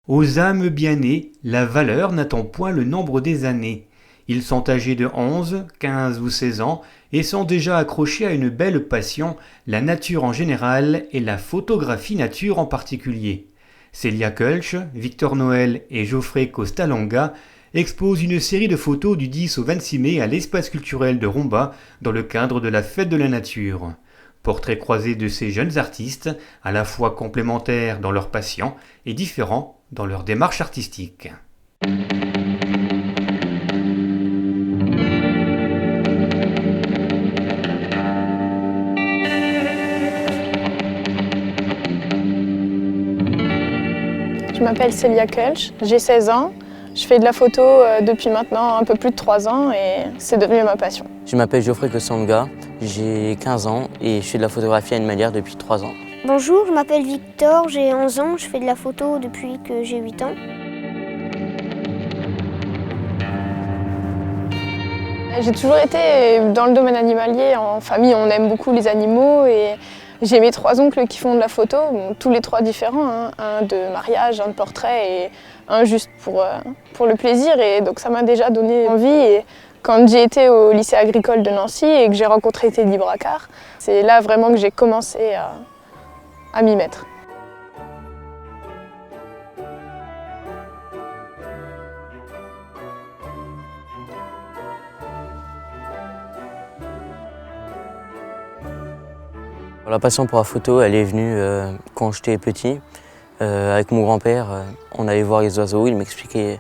Aux âmes bien nées, la valeur n'attend point le nombre des années. Ils sont âgés de 11, 15 ou 16 ans et sont déjà accrochés à une belle passion, la nature en général et la photographie nature en particulier. Célia Kölsch, Victor Noël et Geoffrey Costalonga exposent une série de photos du 10 au 26 mai à l'espace culturel de Romba dans le cadre de la Fête de la Nature. Portraits croisés de ces jeunes artistes, à la fois complémentaires dans leur passion et différents dans leur démarche artistique. Je m'appelle Célia Kölsch, j'ai 16 ans. Je fais de la photo depuis maintenant un peu plus de 3 ans et c'est devenu ma passion. Je m'appelle Geoffrey Costalonga, j'ai 15 ans et je fais de la photographie animalière depuis 3 ans. Bonjour, je m'appelle Victor, j'ai 11 ans, je fais de la photo depuis que j'ai 8 ans. J'ai toujours été dans le domaine animalier. En famille, on aime beaucoup les animaux et j'ai mes 3 oncles qui font de la photo, tous les 3 différents, hein. Un de mariage, un de portrait et un juste pour le plaisir. Et donc ça m'a déjà donné envie. Et quand j'ai été au lycée agricole de Nancy et que j'ai rencontré Teddy Bracard, c'est là vraiment que j'ai commencé à m'y mettre. La passion pour la photo, elle est venue quand j'étais petit. Avec mon grand-père, on allait voir les oiseaux, il m'expliquait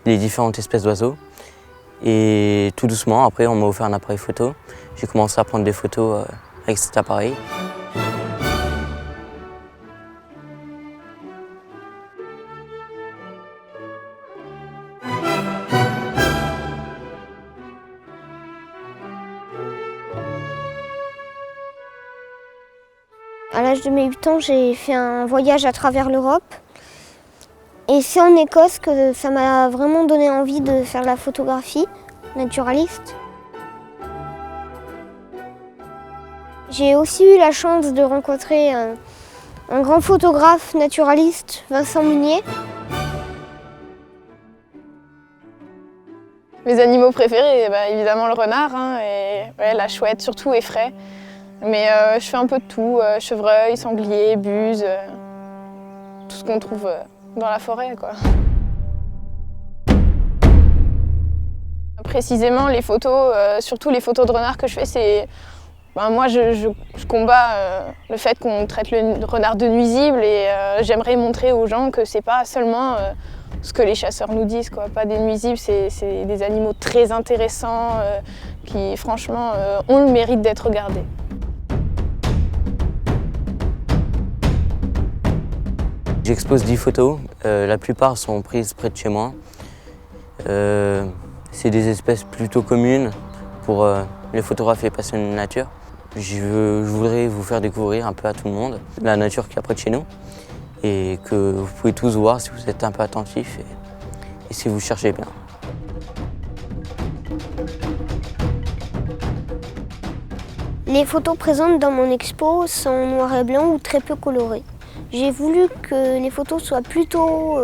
les différentes espèces d'oiseaux. Et tout doucement, après, on m'a offert un appareil photo. J'ai commencé à prendre des photos avec cet appareil. À l'âge de mes 8 ans, j'ai fait un voyage à travers l'Europe. Et c'est en Écosse que ça m'a vraiment donné envie de faire de la photographie naturaliste. J'ai aussi eu la chance de rencontrer un grand photographe naturaliste, Vincent Munier. Mes animaux préférés, évidemment le renard et la chouette, surtout effraie. Mais je fais un peu de tout, chevreuil, sanglier, buse, tout ce qu'on trouve dans la forêt, quoi. Précisément, les photos, surtout les photos de renard que je fais, c'est... moi, je combats le fait qu'on traite le renard de nuisible et j'aimerais montrer aux gens que c'est pas seulement ce que les chasseurs nous disent, quoi. Pas des nuisibles, c'est des animaux très intéressants qui, franchement, ont le mérite d'être regardés. J'expose 10 photos, la plupart sont prises près de chez moi. C'est des espèces plutôt communes pour les photographes et passionnés de nature. Je voudrais vous faire découvrir un peu à tout le monde la nature qu'il y a près de chez nous et que vous pouvez tous voir si vous êtes un peu attentifs et si vous cherchez bien. Les photos présentes dans mon expo sont en noir et blanc ou très peu colorées. J'ai voulu que les photos soient plutôt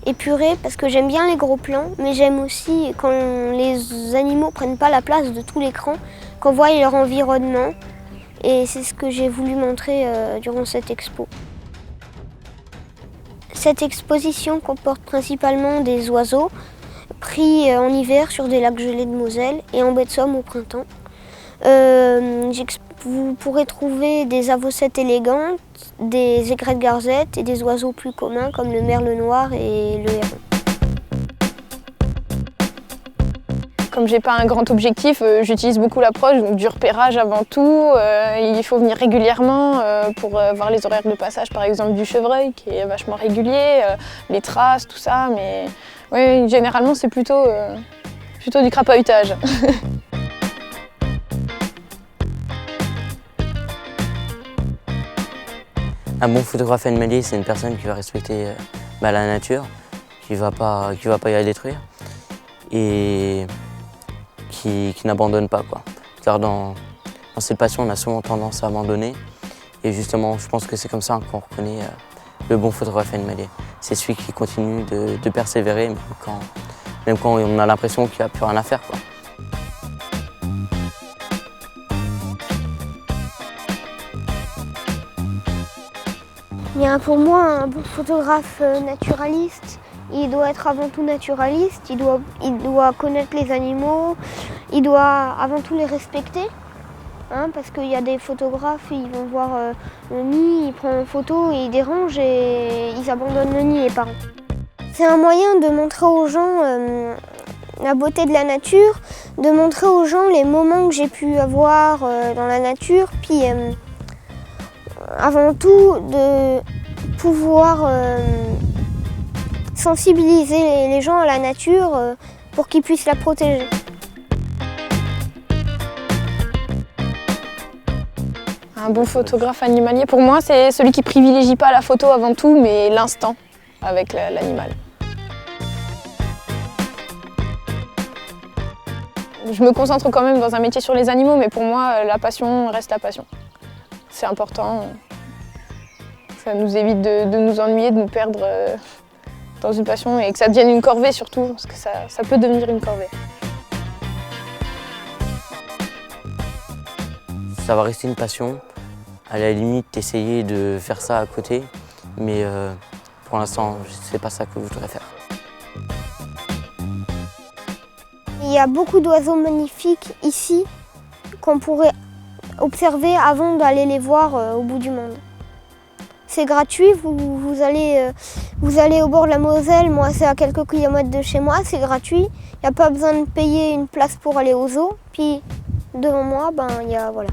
épurées parce que j'aime bien les gros plans, mais j'aime aussi quand les animaux ne prennent pas la place de tout l'écran, qu'on voit leur environnement. Et c'est ce que j'ai voulu montrer durant cette expo. Cette exposition comporte principalement des oiseaux pris en hiver sur des lacs gelés de Moselle et en baie de Somme au printemps. Vous pourrez trouver des avocettes élégantes, des aigrettes garzettes et des oiseaux plus communs comme le merle noir et le héron. Comme j'ai pas un grand objectif, j'utilise beaucoup l'approche, donc du repérage avant tout. Il faut venir régulièrement pour voir les horaires de passage, par exemple du chevreuil qui est vachement régulier, les traces, tout ça. Mais oui, généralement c'est plutôt du crapahutage. Un bon photographe animalier, c'est une personne qui va respecter la nature, qui va pas y la détruire et qui n'abandonne pas, quoi. Car dans cette passion, on a souvent tendance à abandonner et justement, je pense que c'est comme ça qu'on reconnaît le bon photographe animalier. c'est celui qui continue de persévérer, même quand on a l'impression qu'il n'y a plus rien à faire, quoi. Pour moi, un bon photographe naturaliste, il doit être avant tout naturaliste, il doit connaître les animaux, il doit avant tout les respecter. Parce qu'il y a des photographes, ils vont voir le nid, ils prennent une photo et ils dérangent et ils abandonnent le nid, les parents. C'est un moyen de montrer aux gens la beauté de la nature, de montrer aux gens les moments que j'ai pu avoir dans la nature, puis avant tout de pouvoir sensibiliser les gens à la nature pour qu'ils puissent la protéger. Un bon photographe animalier, pour moi, c'est celui qui privilégie pas la photo avant tout, mais l'instant avec l'animal. Je me concentre quand même dans un métier sur les animaux, mais pour moi, la passion reste la passion. C'est important. Ça nous évite de nous ennuyer, de nous perdre dans une passion et que ça devienne une corvée surtout, parce que ça peut devenir une corvée. Ça va rester une passion. À la limite, essayer de faire ça à côté, mais pour l'instant, c'est pas ça que je voudrais faire. Il y a beaucoup d'oiseaux magnifiques ici qu'on pourrait observer avant d'aller les voir au bout du monde. C'est gratuit, vous allez au bord de la Moselle, moi c'est à quelques kilomètres de chez moi, c'est gratuit. Il n'y a pas besoin de payer une place pour aller au zoo. Puis devant moi, il y a voilà.